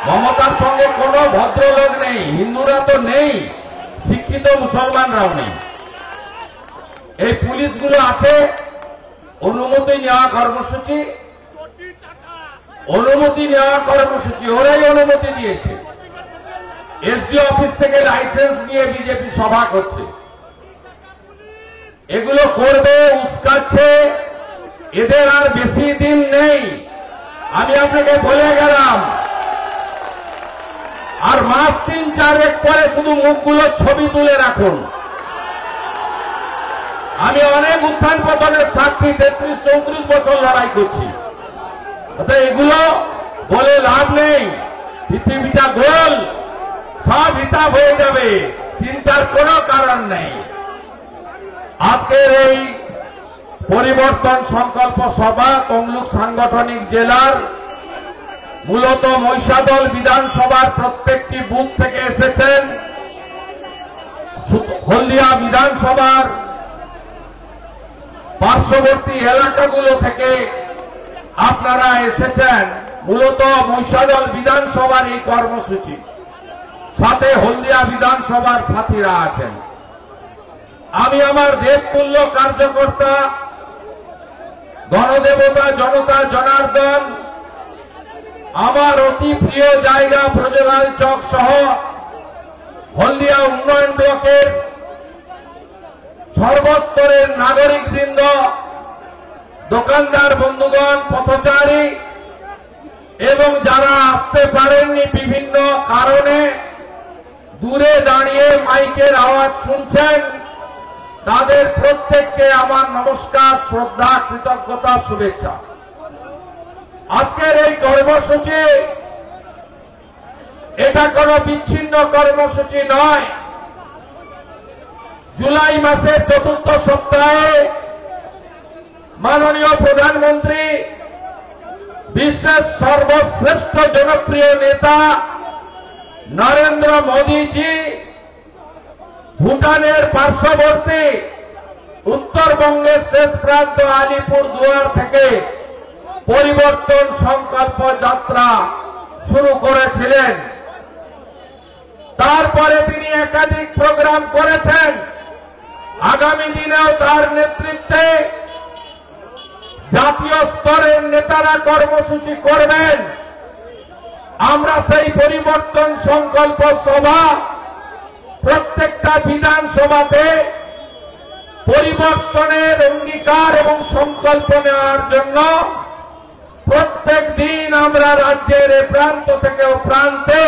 মমতার সঙ্গে কোনো ভদ্রলোক নেই, হিন্দুরা তো নেই, শিক্ষিত মুসলমানরাও নেই। এই পুলিশগুলো আছে, অনুমতি নেওয়া কর্মসূচি, ওরাই অনুমতি দিয়েছে। এসডি অফিস থেকে লাইসেন্স নিয়ে বিজেপি সভা করছে, এগুলো করবে, উস্কাচ্ছে। এদের আর বেশি দিন নেই, আমি আপনাকে বলে গেলাম। আর মাস 3-4 পরে শুধু মুখগুলোর ছবি তুলে রাখুন। আমি অনেক উত্থান পতনের সাক্ষী, 33-34 বছর লড়াই করছি। এগুলো বলে লাভ নেই, পৃথিবীটা গোল, সব হিসাব হয়ে যাবে, চিন্তার কোনো কারণ নেই। আজকের এই পরিবর্তন সংকল্প সভা তমলুক সাংগঠনিক জেলার মূলত মহিষাদল বিধানসভার প্রত্যেকটি বুথ থেকে এসেছেন। হলদিয়া বিধানসভার পার্শ্ববর্তী এলাকাগুলো থেকে আপনারা এসেছেন। মূলত মহিষাদল বিধানসভার এই কর্মসূচি, সাথে হলদিয়া বিধানসভার সাথীরা আছেন। আমি আমার দেবতুল্য কার্যকর্তা, গণদেবতা জনতা জনার্দন, আমার অতি প্রিয় জায়গা ব্রজলাল চক সহ হলদিয়া উন্নয়ন ব্লকের সর্বস্তরের নাগরিকবৃন্দ, দোকানদার বন্ধুগণ, পথচারী এবং যারা আসতে পারেননি বিভিন্ন কারণে, দূরে দাঁড়িয়ে মাইকের আওয়াজ শুনছেন, তাদের প্রত্যেককে আমার নমস্কার, শ্রদ্ধা, কৃতজ্ঞতা, শুভেচ্ছা। আজকের এই কর্মসূচি এটা কোন বিচ্ছিন্ন কর্মসূচি নয়। জুলাই মাসের 4th সপ্তাহে মাননীয় প্রধানমন্ত্রী, বিশ্বের সর্বশ্রেষ্ঠ জনপ্রিয় নেতা নরেন্দ্র মোদীজি ভুটানের পার্শ্ববর্তী উত্তরবঙ্গের শেষ প্রান্ত আলিপুরদুয়ার থেকে পরিবর্তন সংকল্প যাত্রা শুরু করেছিলেন। তারপরে তিনি একাধিক প্রোগ্রাম করেছেন। আগামী দিনেও তার নেতৃত্বে জাতীয় স্তরের নেতারা কর্মসূচি করবেন। আমরা সেই পরিবর্তন সংকল্প সভা প্রত্যেকটা বিধানসভাতে পরিবর্তনের অঙ্গীকার এবং সংকল্প নেওয়ার জন্য প্রত্যেক দিন আমরা রাজ্যের এ প্রান্ত থেকে ও প্রান্তে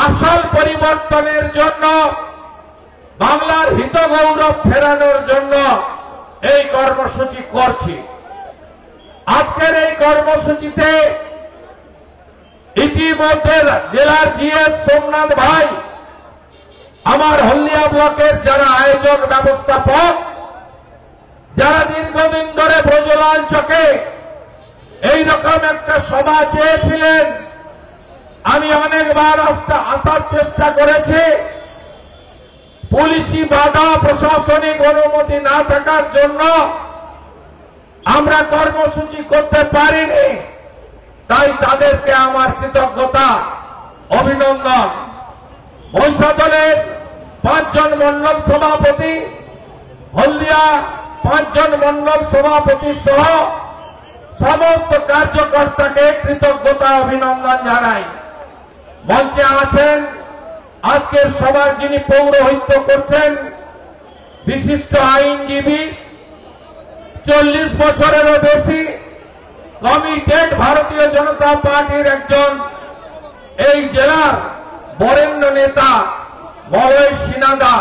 আসল পরিবর্তনের জন্য, বাংলার হিত গৌরব ফেরানোর জন্য এই কর্মসূচি করছি। আজকের এই কর্মসূচিতে ইতিমধ্যে জেলার জিএস সোমনাথ ভাই, আমার হলদিয়া ব্লকের যারা আয়োজক ব্যবস্থাপক, যারা দীর্ঘদিন ধরে ব্রজলাল চকে এইরকম একটা সভা চেয়েছিলেন, আমি অনেকবার আসার চেষ্টা করেছি। পুলিশি বাধা, প্রশাসনিক অনুমতি না থাকার জন্য আমরা কর্মসূচি করতে পারিনি। তাই তাদেরকে আমার কৃতজ্ঞতা, অভিনন্দন। মহিষাদলের 5 জন মণ্ডল সভাপতি, হলদিয়া 5 জন মণ্ডল সভাপতি সহ সমস্ত কার্যকর্তাকে কৃতজ্ঞতা, অভিনন্দন জানাই। মঞ্চে আছেন আজকের সভার যিনি পৌরোহিত্য করছেন, বিশিষ্ট আইনজীবী, 40 বছরেরও বেশি কমিটেড ভারতীয় জনতা পার্টির একজন এই জেলার বরেণ্য নেতা মলয় সিনহা,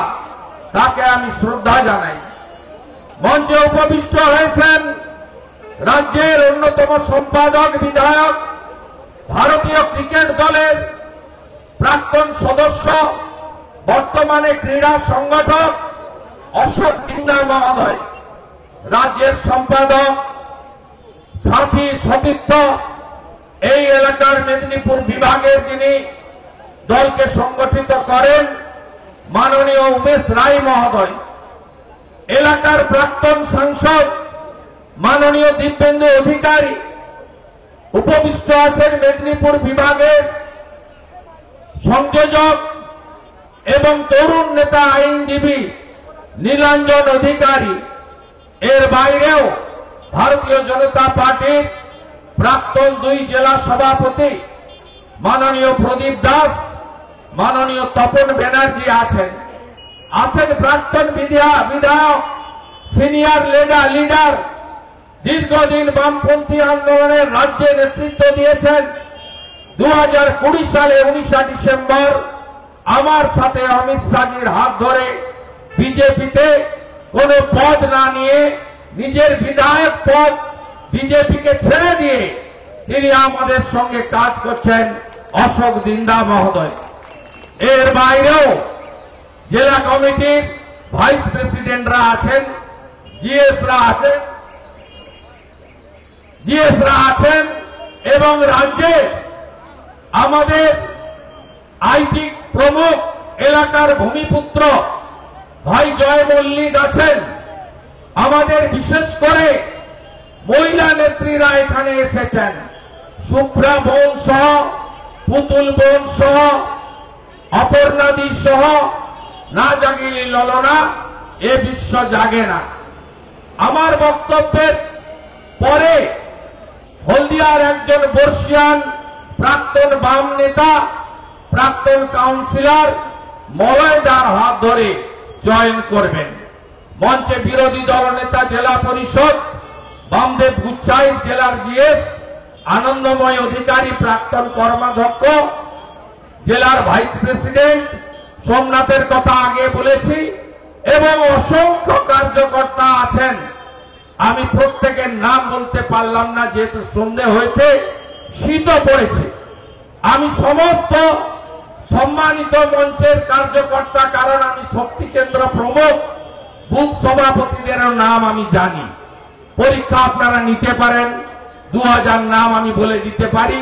তাকে আমি শ্রদ্ধা জানাই। মঞ্চে উপবিষ্ট হয়েছেন রাজ্যের অন্যতম সম্পাদক, বিধায়ক, ভারতীয় ক্রিকেট দলের প্রাক্তন সদস্য, বর্তমানে ক্রীড়া সংগঠক অশোক বিন্দা মহোদয়, রাজ্যের সম্পাদক, সাথী সতীর্থ, এই এলাকার মেদিনীপুর বিভাগের যিনি দলকে সংগঠিত করেন মাননীয় উমেশ রায় মহোদয়, এলাকার প্রাক্তন সাংসদ মাননীয় দিব্যেন্দু অধিকারী, উপবিষ্ট আছেন মেদিনীপুর বিভাগের সংযোজক এবং তরুণ নেতা আইনজীবী নীলাঞ্জন অধিকারী। এর বাইরেও ভারতীয় জনতা পার্টির প্রাক্তন 2 জেলা সভাপতি মাননীয় প্রদীপ দাস, মাননীয় তপন ব্যানার্জি আছেন প্রাক্তন বিধায়ক, সিনিয়র লিডার, দীর্ঘদিন বামপন্থী আন্দোলনের রাজ্যে নেতৃত্ব দিয়েছেন। 2020 সালে 19 ডিসেম্বর আমার সাথে অমিত শাহজির হাত ধরে বিজেপিতে কোন পদ না নিয়ে নিজের বিধায়ক পদ বিজেপিকে ছেড়ে দিয়ে তিনি আমাদের সঙ্গে কাজ করছেন অশোক দিন্দা মহোদয়। এর বাইরেও জেলা কমিটির ভাইস প্রেসিডেন্টরা আছেন, জিএসরা আছেন এবং রাজ্যে আমাদের আইটি প্রমুখ এলাকার ভূমিপুত্র ভাই জয় মল্লিক আছেন। আমাদের বিশেষ করে মহিলা নেত্রীরা এখানে এসেছেন, শুভ্রা বোন সহ, পুতুল বোন সহ, অপর্ণাদি সহ। না জাগিলে ললনা, এ বিশ্ব জাগে না। আমার বক্তব্যের পরে হলদিয়ার একজন বর্ষিয়ান প্রাক্তন বাম নেতা, প্রাক্তন কাউন্সিলর মলয়দার হাত ধরে জয়েন করবেন। মঞ্চে বিরোধী দলনেতা, জেলা পরিষদ বামদেব গুচ্ছাই, জেলার জিএস আনন্দময় অধিকারী, প্রাক্তন কর্মাধ্যক্ষ, জেলার ভাইস প্রেসিডেন্ট সোমনাথের কথা আগে বলেছি, এবং অসংখ্য কার্যকর্তা আছেন। আমি প্রত্যেকের নাম বলতে পারলাম না, যেহেতু সন্ধ্যে হয়েছে, শীতও পড়েছে। আমি সমস্ত সম্মানিত মঞ্চের কার্যকর্তা, কারণ আমি শক্তি কেন্দ্র প্রমুখ, বুথ সভাপতিদের নাম আমি জানি। পরীক্ষা আপনারা নিতে পারেন, 2000 নাম আমি বলে দিতে পারি,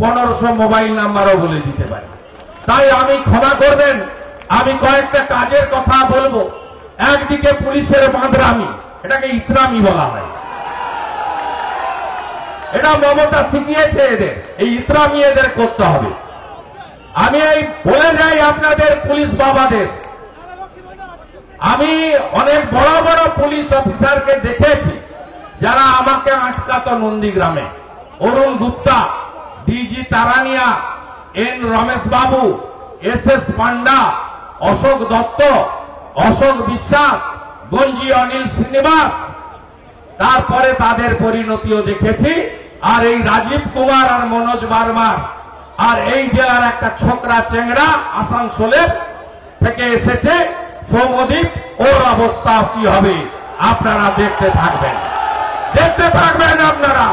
1500 মোবাইল নাম্বারও বলে দিতে পারি। তাই আমি ক্ষমা করবেন, আমি কয়েকটা কাজের কথা বলবো। একদিকে পুলিশের বাঁদরামি, এটাকে ইতরামি বলা হয়। এটা মমতা শিখিয়েছে এদের, এই ইতরামি এদের করতে হবে। আমি এই বলে যাই আপনাদের পুলিশ বাবাদের, আমি অনেক বড় বড় পুলিশ অফিসারকে দেখেছি যারা আমাকে আটকাতো নন্দীগ্রামে। অরুণ গুপ্তা, ডিজি তারানিয়া, এন রমেশ বাবু, এস পান্ডা, অশোক দত্ত, অশোক বিশ্বাস, গঞ্জি অনিল শ্রীনিবাস। তারপরে তাদের পরিণতিও দেখেছি। আর এই রাজীব কুমার আর মনোজ বার্মার, আর এই জেলার একটা ছোকরা চেংড়া আসানসোলের থেকে এসেছে সৌমদীপ, ওর অবস্থা কি হবে আপনারা দেখতে থাকবেন আপনারা।